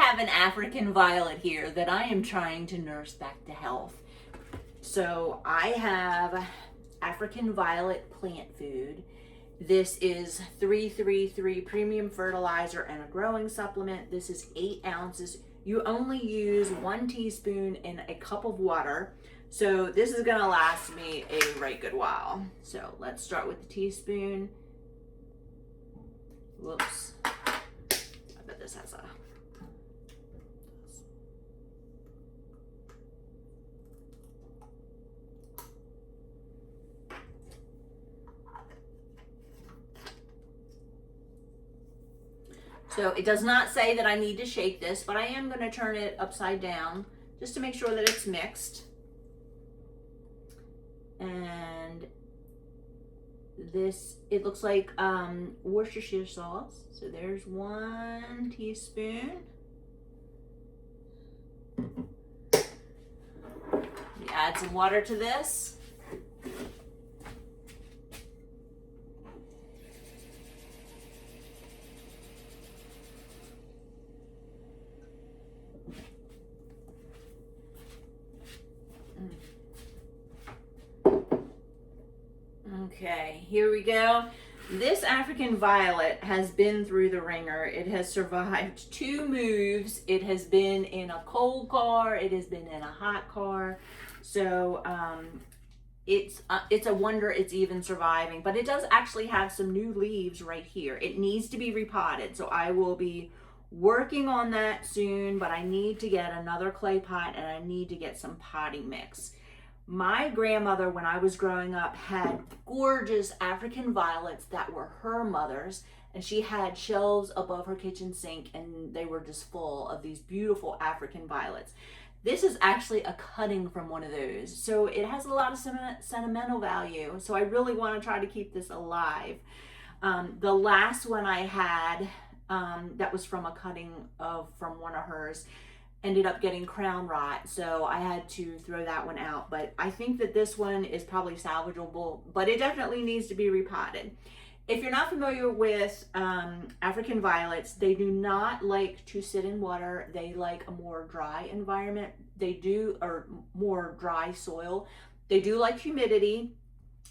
have an African violet here that I am trying to nurse back to health. So I have African violet plant food. This is 333 premium fertilizer and a growing supplement. This is 8 ounces. You only use 1 teaspoon in a cup of water. So this is gonna last me a right good while. So let's start with the teaspoon. Whoops. I bet this has a... So it does not say that I need to shake this, but I am going to turn it upside down just to make sure that it's mixed. And this, it looks like Worcestershire sauce. So there's 1 teaspoon. We add some water to this. Okay, here we go. This African violet has been through the ringer. It has survived 2 moves. It has been in a cold car. It has been in a hot car. So it's a wonder it's even surviving. But it does actually have some new leaves right here. It needs to be repotted. So I will be working on that soon. But I need to get another clay pot and I need to get some potting mix. My grandmother, when I was growing up, had gorgeous African violets that were her mother's, and she had shelves above her kitchen sink, and they were just full of these beautiful African violets. This is actually a cutting from one of those, so it has a lot of sentimental value, so I really want to try to keep this alive. The last one I had, that was from a cutting from one of hers, ended up getting crown rot, so I had to throw that one out. But I think that this one is probably salvageable, but it definitely needs to be repotted. If you're not familiar with African violets, they do not like to sit in water. They like a more dry environment. Or more dry soil. They do like humidity,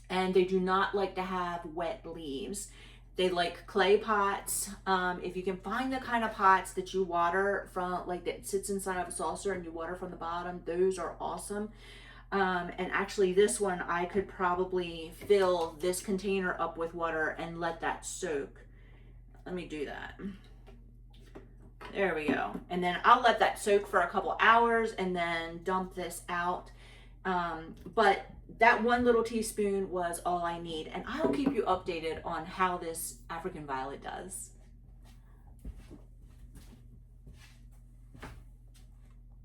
and they do not like to have wet leaves. They like clay pots. If you can find the kind of pots that you water from, like that sits inside of a saucer and you water from the bottom, those are awesome. And actually this one, I could probably fill this container up with water and let that soak. Let me do that. There we go. And then I'll let that soak for a couple hours and then dump this out. But that 1 little teaspoon was all I need, and I'll keep you updated on how this African violet does.